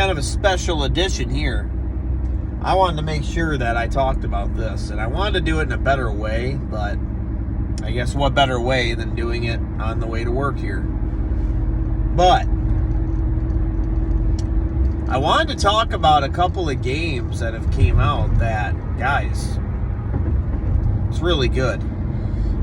kind of a special edition here. I wanted to make sure that I talked about this, and I wanted to do it in a better way, but I guess what better way than doing it on the way to work here. But I wanted to talk about a couple of games that have came out that, guys, it's really good.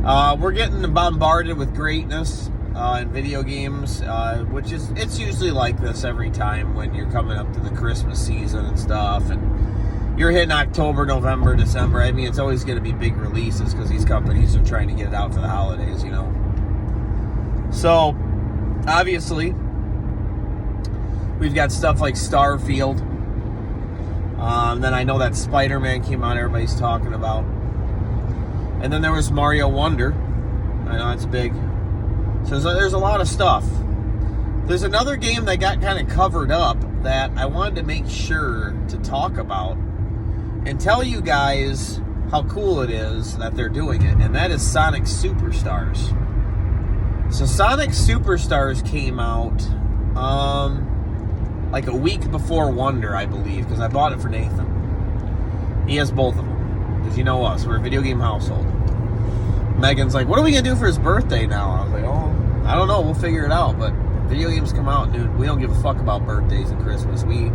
We're getting bombarded with greatness in video games, which is, it's usually like this every time when you're coming up to the Christmas season and stuff, and you're hitting October, November, December. I mean, it's always going to be big releases because these companies are trying to get it out for the holidays, you know. So, obviously, we've got stuff like Starfield. Then I know that Spider-Man came out, everybody's talking about. And then there was Mario Wonder. I know it's big. So there's a lot of stuff. There's another game that got kind of covered up that I wanted to make sure to talk about and tell you guys how cool it is that they're doing it. And that is Sonic Superstars. So Sonic Superstars came out like a week before Wonder, I believe, because I bought it for Nathan. He has both of them. Because you know us, we're a video game household. Megan's like, what are we going to do for his birthday now? I was like, oh, I don't know, we'll figure it out. But video games come out, dude, we don't give a fuck about birthdays and Christmas. We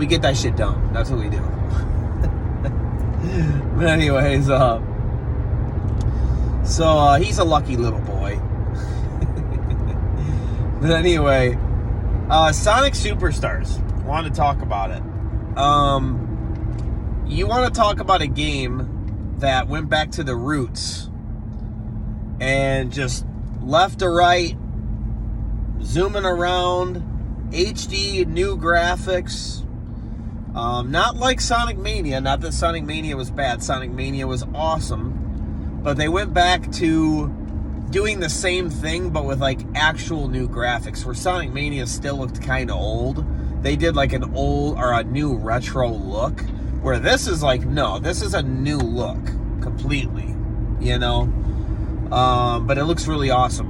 get that shit done. That's what we do. But anyways, so he's a lucky little boy. But anyway, Sonic Superstars. Wanted to talk about it. You want to talk about a game that went back to the roots and just left to right, zooming around, HD, new graphics. Not like Sonic Mania. Not that Sonic Mania was bad. Sonic Mania was awesome. But they went back to doing the same thing, but with like actual new graphics. Where Sonic Mania still looked kind of old. They did like an old or a new retro look. Where this is like, no, this is a new look completely, you know. But it looks really awesome.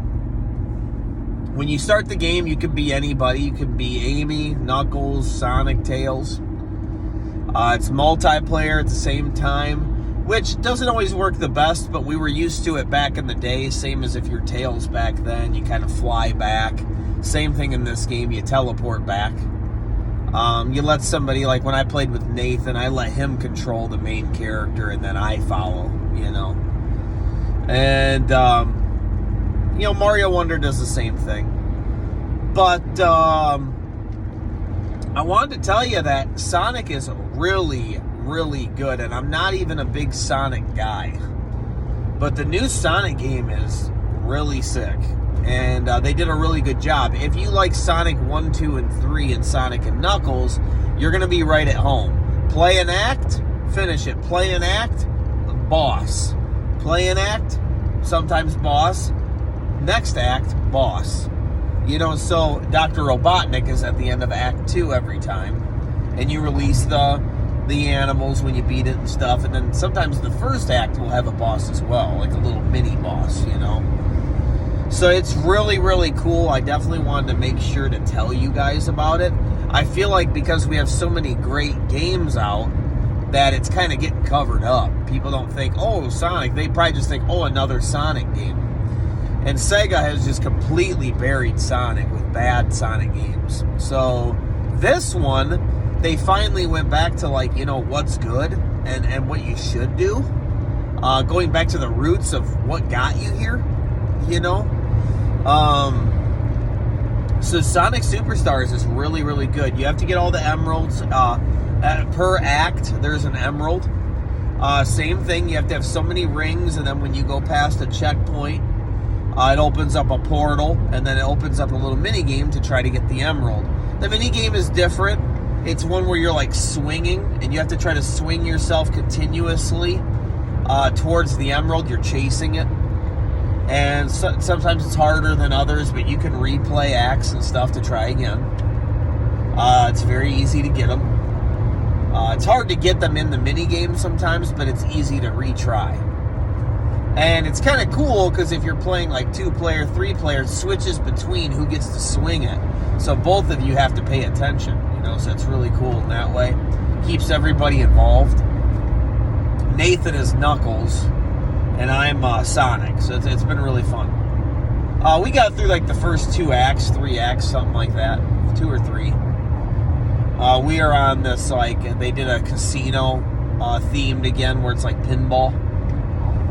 When you start the game, you could be anybody. You could be Amy, Knuckles, Sonic, Tails. It's multiplayer at the same time, which doesn't always work the best, but we were used to it back in the day. Same as if you're Tails back then, you kind of fly back. Same thing in this game, you teleport back. You let somebody, like when I played with Nathan, I let him control the main character and then I follow, you know. And, you know, Mario Wonder does the same thing. But, I wanted to tell you that Sonic is really, really good. And I'm not even a big Sonic guy. But the new Sonic game is really sick. And they did a really good job. If you like Sonic 1, 2, and 3 and Sonic and Knuckles, you're going to be right at home. Play an act, finish it. Play an act, boss. Play an act, sometimes boss. Next act, boss. You know, so Dr. Robotnik is at the end of Act 2 every time. And you release the animals when you beat it and stuff. And then sometimes the first act will have a boss as well, like a little mini boss, you know. So it's really, really cool. I definitely wanted to make sure to tell you guys about it. I feel like because we have so many great games out that it's kind of getting covered up. People don't think, oh, Sonic. They probably just think, oh, another Sonic game. And Sega has just completely buried Sonic with bad Sonic games. So this one, they finally went back to like, you know, what's good and what you should do. Going back to the roots of what got you here, you know. So Sonic Superstars is really, really good. You have to get all the emeralds. Per act, there's an emerald. Same thing, you have to have so many rings, and then when you go past a checkpoint, it opens up a portal, and then it opens up a little mini game to try to get the emerald. The mini game is different. It's one where you're like swinging, and you have to try to swing yourself continuously towards the emerald. You're chasing it. And sometimes it's harder than others, but you can replay acts and stuff to try again. It's very easy to get them. It's hard to get them in the mini game sometimes, but it's easy to retry. And it's kind of cool because if you're playing like 2-player, 3-player, it switches between who gets to swing it. So both of you have to pay attention, so it's really cool in that way. Keeps everybody involved. Nathan is Knuckles, and I'm Sonic, so it's been really fun. We got through like the first 2 acts, 3 acts, something like that, 2 or 3. We are on this, like, they did a casino themed again, where it's like pinball.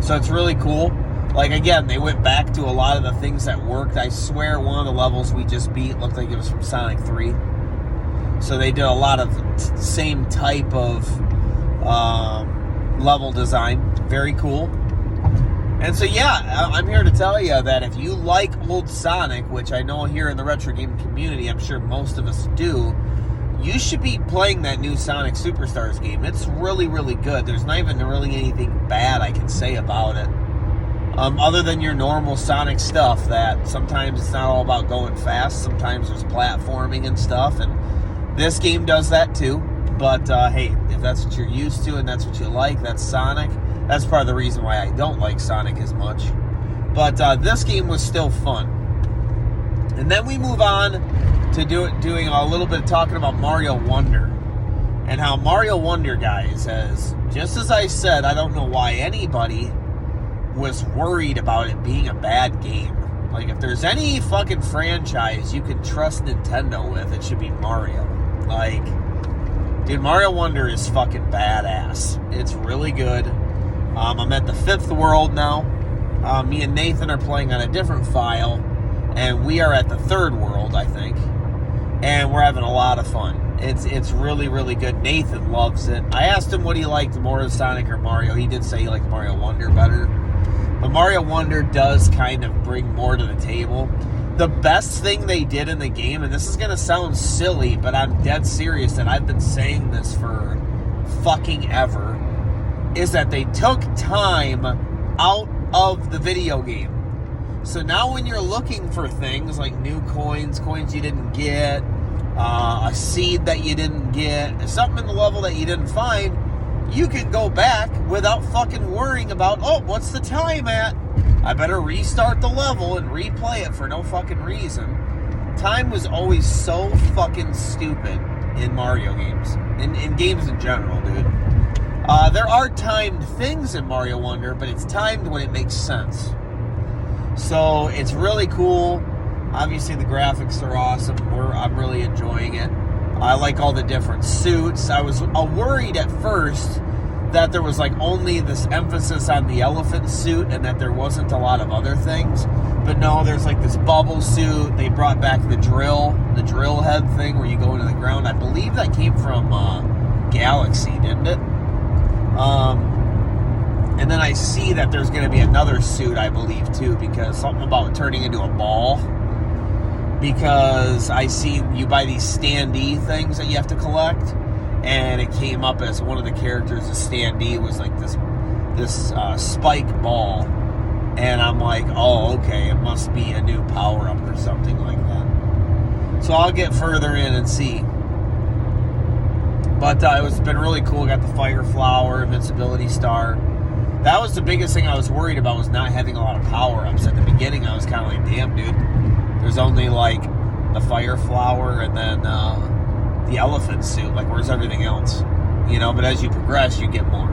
So it's really cool. Like, again, they went back to a lot of the things that worked. I swear one of the levels we just beat looked like it was from Sonic 3. So they did a lot of same type of level design. Very cool. And so, yeah, I'm here to tell you that if you like old Sonic, which I know here in the retro game community, I'm sure most of us do, you should be playing that new Sonic Superstars game. It's really, really good. There's not even really anything bad I can say about it. Other than your normal Sonic stuff, that sometimes it's not all about going fast. Sometimes there's platforming and stuff, and this game does that too. But, hey, if that's what you're used to and that's what you like, that's Sonic. That's part of the reason why I don't like Sonic as much. But this game was still fun. And then we move on to doing a little bit of talking about Mario Wonder. And how Mario Wonder, guys, has, just as I said, I don't know why anybody was worried about it being a bad game. Like, if there's any fucking franchise you can trust Nintendo with, it should be Mario. Like, dude, Mario Wonder is fucking badass. It's really good. I'm at the 5th world now. Me and Nathan are playing on a different file, and we are at the 3rd world, I think. And we're having a lot of fun. It's really, really good. Nathan loves it. I asked him what he liked more, Sonic or Mario. He did say he liked Mario Wonder better. But Mario Wonder does kind of bring more to the table. The best thing they did in the game, and this is going to sound silly, but I'm dead serious, and I've been saying this for fucking ever, is that they took time out of the video game. So now when you're looking for things like new coins you didn't get, a seed that you didn't get, something in the level that you didn't find, you can go back without fucking worrying about, oh, what's the time at? I better restart the level and replay it for no fucking reason. Time was always so fucking stupid in Mario games. In games in general, dude. There are timed things in Mario Wonder, but it's timed when it makes sense. So it's really cool. Obviously the graphics are awesome. I'm really enjoying it. I like all the different suits. I was worried at first that there was like only this emphasis on the elephant suit and that there wasn't a lot of other things. But no, there's like this bubble suit. They brought back the drill head thing where you go into the ground. I believe that came from Galaxy, didn't it? And then I see that there's going to be another suit, I believe, too, because something about turning into a ball. Because I see you buy these standee things that you have to collect, and it came up as one of the characters, a standee, was like this spike ball. And I'm like, oh, okay, it must be a new power-up or something like that. So I'll get further in and see. But it's been really cool. Got the Fireflow, Invincibility Star. That was the biggest thing I was worried about, was not having a lot of power-ups. At the beginning, I was kind of like, damn, dude. There's only, like, the Fireflower and then the elephant suit. Like, where's everything else? You know, but as you progress, you get more.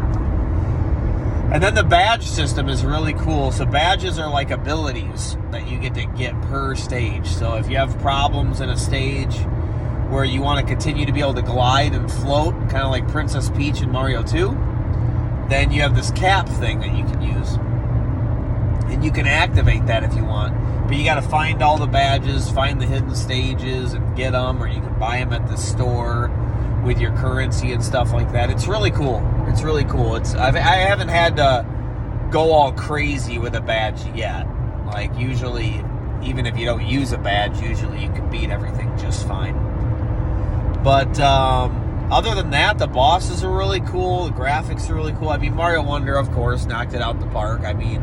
And then the badge system is really cool. So badges are like abilities that you get to get per stage. So if you have problems in a stage where you want to continue to be able to glide and float, kind of like Princess Peach in Mario 2, then you have this cap thing that you can use. And you can activate that if you want. But you got to find all the badges, find the hidden stages, and get them, or you can buy them at the store with your currency and stuff like that. It's really cool. It's really cool. I haven't had to go all crazy with a badge yet. Like, usually, even if you don't use a badge, usually you can beat everything just fine. But other than that, the bosses are really cool. The graphics are really cool. I mean, Mario Wonder, of course, knocked it out the park. I mean,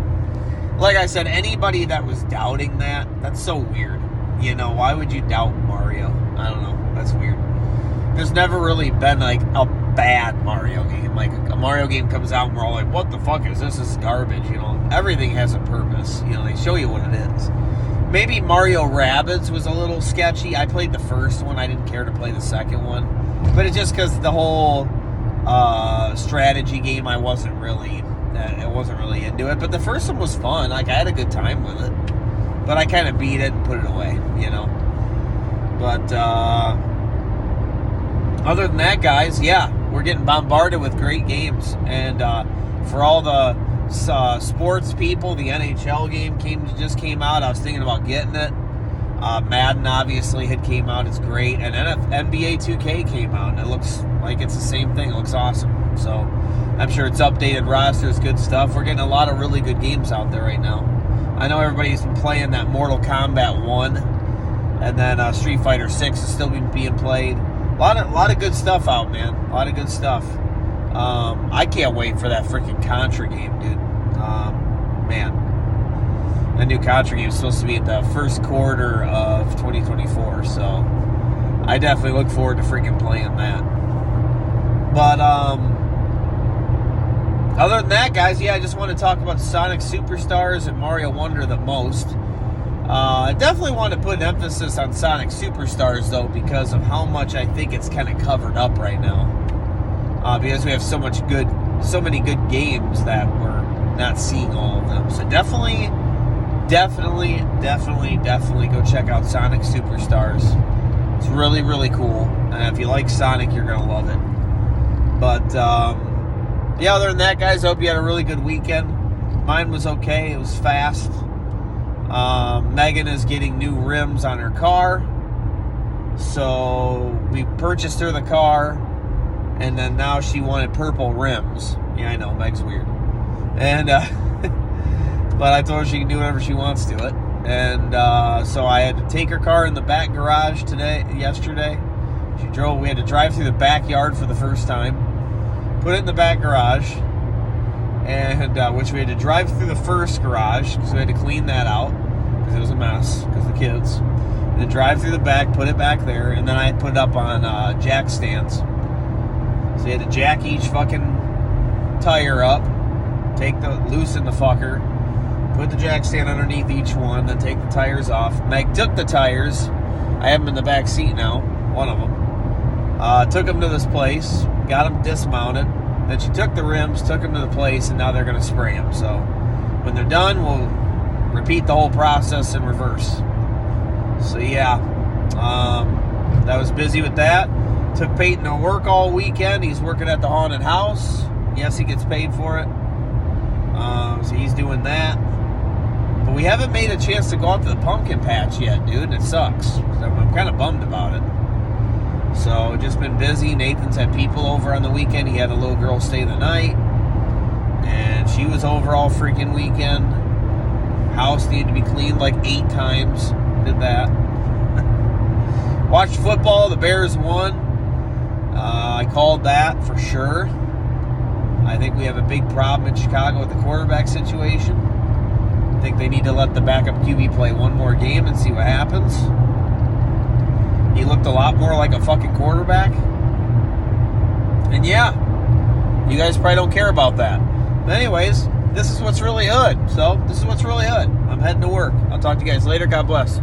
like I said, anybody that was doubting that's so weird. You know, why would you doubt Mario? I don't know. That's weird. There's never really been, like, a bad Mario game. Like, a Mario game comes out and we're all like, what the fuck is this? This is garbage, you know. Everything has a purpose. You know, they show you what it is. Maybe Mario Rabbids was a little sketchy. I played the first one. I didn't care to play the second one. But it's just because the whole strategy game, I wasn't really into it. But the first one was fun. Like, I had a good time with it. But I kind of beat it and put it away, you know. But other than that, guys, yeah, we're getting bombarded with great games. And for all the sports people, the NHL game just came out. I was thinking about getting it. Madden obviously came out. It's great. And NBA 2K came out, and it looks like it's the same thing. It looks awesome. So I'm sure it's updated rosters, good stuff. We're getting a lot of really good games out there right now. I know everybody's been playing that Mortal Kombat 1, and then Street Fighter 6 is still being played. A lot of good stuff out, man. A lot of good stuff. I can't wait for that freaking Contra game, dude. Man. That new Contra game is supposed to be at the first quarter of 2024, so I definitely look forward to freaking playing that. But other than that, guys, yeah, I just want to talk about Sonic Superstars and Mario Wonder the most. I definitely want to put an emphasis on Sonic Superstars, though, because of how much I think it's kind of covered up right now. Because we have so many good games that we're not seeing all of them. So definitely go check out Sonic Superstars. It's really, really cool. And if you like Sonic, you're going to love it. But, yeah, other than that, guys, I hope you had a really good weekend. Mine was okay. It was fast. Megan is getting new rims on her car. So we purchased her the car, and then now she wanted purple rims. Yeah, I know, Meg's weird. And, but I told her she can do whatever she wants to it. And so I had to take her car in the back garage yesterday. We had to drive through the backyard for the first time. Put it in the back garage. And which we had to drive through the first garage, because we had to clean that out, because it was a mess, because of the kids. And then drive through the back, put it back there, and then I put it up on jack stands. So you had to jack each fucking tire up, loosen the fucker, put the jack stand underneath each one, then take the tires off. Meg took the tires. I have them in the back seat now, one of them. Took them to this place, got them dismounted. Then she took the rims, took them to the place, and now they're going to spray them. So when they're done, we'll repeat the whole process in reverse. So yeah, that was busy with that. Took Peyton to work all weekend. He's working at the haunted house. Yes, he gets paid for it. So he's doing that. But we haven't made a chance to go out to the pumpkin patch yet, dude, and it sucks. I'm kind of bummed about it. So, just been busy. Nathan's had people over on the weekend. He had a little girl stay the night. And she was over all freaking weekend. House needed to be cleaned like 8 times. Did that. Watched football. The Bears won. I called that for sure. I think we have a big problem in Chicago with the quarterback situation. I think they need to let the backup QB play one more game and see what happens. He looked a lot more like a fucking quarterback. And yeah, you guys probably don't care about that. But anyways, this is what's really hood. So, this is what's really hood. I'm heading to work. I'll talk to you guys later. God bless.